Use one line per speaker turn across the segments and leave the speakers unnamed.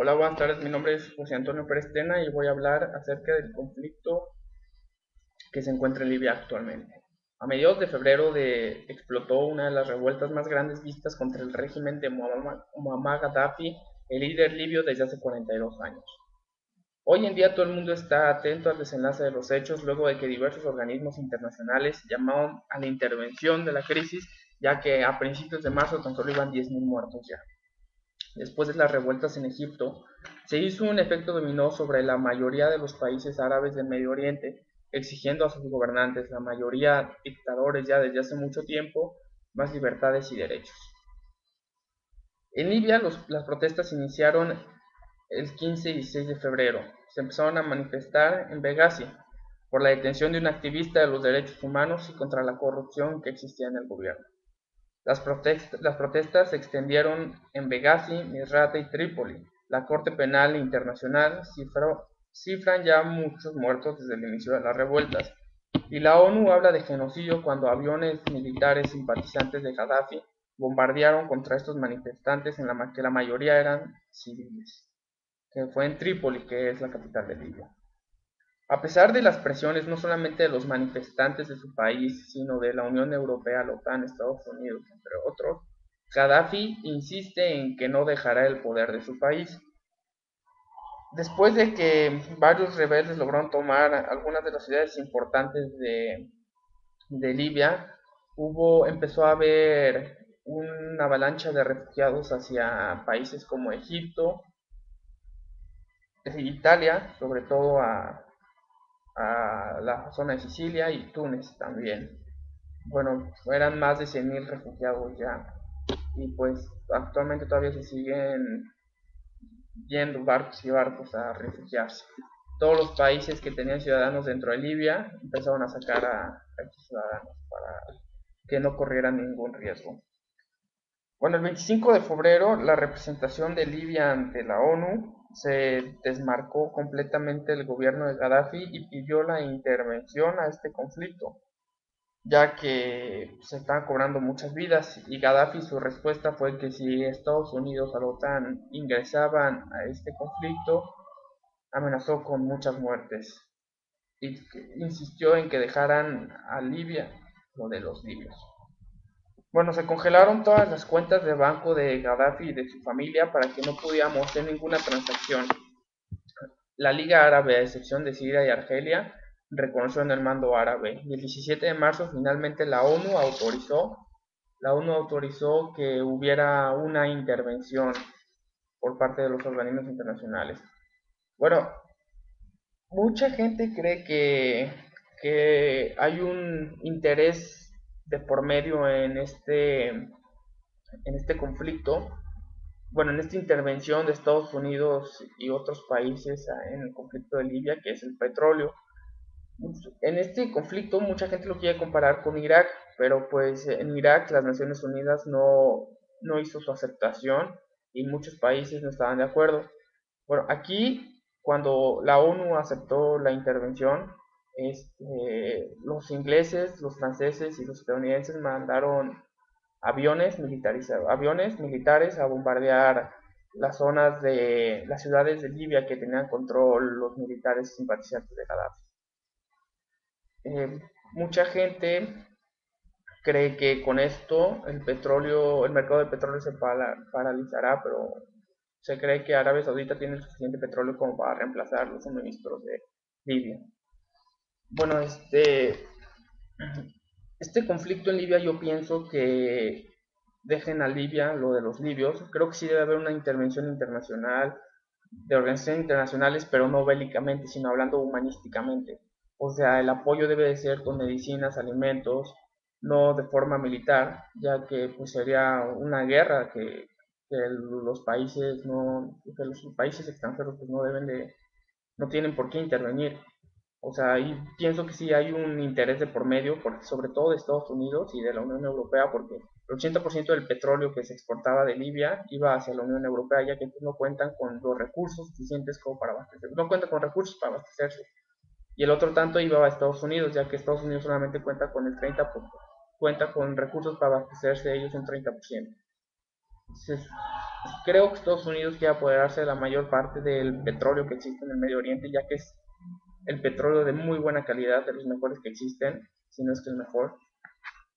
Hola, buenas tardes. Mi nombre es José Antonio Pérez Tena y voy a hablar acerca del conflicto que se encuentra en Libia actualmente. A mediados de febrero explotó una de las revueltas más grandes vistas contra el régimen de Muammar Gaddafi, el líder libio desde hace 42 años. Hoy en día todo el mundo está atento al desenlace de los hechos luego de que diversos organismos internacionales llamaron a la intervención de la crisis, ya que a principios de marzo tan solo iban 10.000 muertos ya. Después de las revueltas en Egipto, se hizo un efecto dominó sobre la mayoría de los países árabes del Medio Oriente, exigiendo a sus gobernantes, la mayoría dictadores ya desde hace mucho tiempo, más libertades y derechos. En Libia las protestas iniciaron el 15 y 16 de febrero. Se empezaron a manifestar en Benghazi por la detención de un activista de los derechos humanos y contra la corrupción que existía en el gobierno. Las protestas se extendieron en Benghazi, Misrata y Trípoli. La Corte Penal Internacional cifran ya muchos muertos desde el inicio de las revueltas, y la ONU habla de genocidio cuando aviones militares simpatizantes de Gaddafi bombardearon contra estos manifestantes, en la que la mayoría eran civiles, que fue en Trípoli, que es la capital de Libia. A pesar de las presiones no solamente de los manifestantes de su país, sino de la Unión Europea, la OTAN, Estados Unidos, entre otros, Gaddafi insiste en que no dejará el poder de su país. Después de que varios rebeldes lograron tomar algunas de las ciudades importantes de Libia, empezó a haber una avalancha de refugiados hacia países como Egipto, Italia, sobre todo a la zona de Sicilia y Túnez también. Bueno, eran más de 100.000 refugiados ya, y pues actualmente todavía se siguen yendo barcos y barcos a refugiarse. Todos los países que tenían ciudadanos dentro de Libia empezaron a sacar a estos ciudadanos para que no corrieran ningún riesgo. Bueno, el 25 de febrero la representación de Libia ante la ONU se desmarcó completamente del gobierno de Gaddafi y pidió la intervención a este conflicto, ya que se están cobrando muchas vidas, y Gaddafi su respuesta fue que si Estados Unidos o la OTAN ingresaban a este conflicto, amenazó con muchas muertes y insistió en que dejaran a Libia lo de los libios. Bueno, se congelaron todas las cuentas de banco de Gaddafi y de su familia para que no pudiéramos hacer ninguna transacción. La Liga Árabe, a excepción de Siria y Argelia, reconoció en el mando árabe, y el 17 de marzo finalmente la ONU autorizó que hubiera una intervención por parte de los organismos internacionales. Bueno, mucha gente cree que hay un interés de por medio en este conflicto, bueno, en esta intervención de Estados Unidos y otros países en el conflicto de Libia, que es el petróleo. En este conflicto mucha gente lo quiere comparar con Irak, pero pues en Irak las Naciones Unidas no hizo su aceptación y muchos países no estaban de acuerdo. Bueno, aquí cuando la ONU aceptó la intervención, los ingleses, los franceses y los estadounidenses mandaron aviones militares a bombardear las ciudades de Libia que tenían control los militares simpatizantes de Gaddafi. Mucha gente cree que con esto el mercado de petróleo se paralizará, pero se cree que Arabia Saudita tiene el suficiente petróleo como para reemplazar los suministros de Libia. Bueno, este conflicto en Libia, yo pienso que dejen a Libia lo de los libios. Creo que sí debe haber una intervención internacional, de organizaciones internacionales, pero no bélicamente, sino hablando humanísticamente. O sea, el apoyo debe de ser con medicinas, alimentos, no de forma militar, ya que pues sería una guerra que los países extranjeros pues no tienen por qué intervenir. O sea, y pienso que sí hay un interés de por medio, porque sobre todo de Estados Unidos y de la Unión Europea, porque el 80% del petróleo que se exportaba de Libia iba hacia la Unión Europea, ya que no cuentan con los recursos suficientes como para abastecerse, no cuentan con recursos para abastecerse. Y el otro tanto iba a Estados Unidos, ya que Estados Unidos solamente cuenta con recursos para abastecerse ellos un 30%. se- creo que Estados Unidos quiere apoderarse de la mayor parte del petróleo que existe en el Medio Oriente, ya que es el petróleo de muy buena calidad, de los mejores que existen, si no es que el mejor.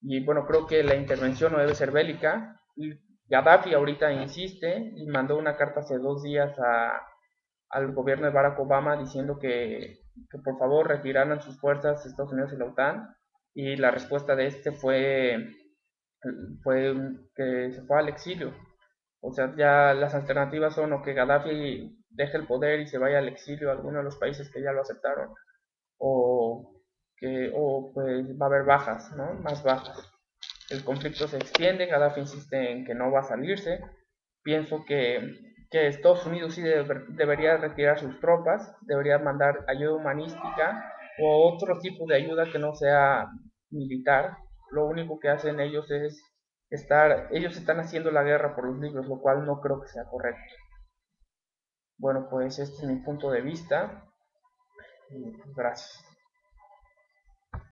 Y bueno, creo que la intervención no debe ser bélica. Y Gaddafi ahorita insiste y mandó una carta hace 2 días al gobierno de Barack Obama diciendo que por favor retiraran sus fuerzas Estados Unidos y la OTAN. Y la respuesta de este fue que se fue al exilio. O sea, ya las alternativas son o que Gaddafi deje el poder y se vaya al exilio a alguno de los países que ya lo aceptaron, o o pues va a haber bajas, ¿no? Más bajas. El conflicto se extiende, Gaddafi insiste en que no va a salirse. Pienso que Estados Unidos sí debería retirar sus tropas, debería mandar ayuda humanística o otro tipo de ayuda que no sea militar. Lo único que hacen ellos es ellos están haciendo la guerra por los libros, lo cual no creo que sea correcto. Bueno, pues este es mi punto de vista. Y pues, gracias.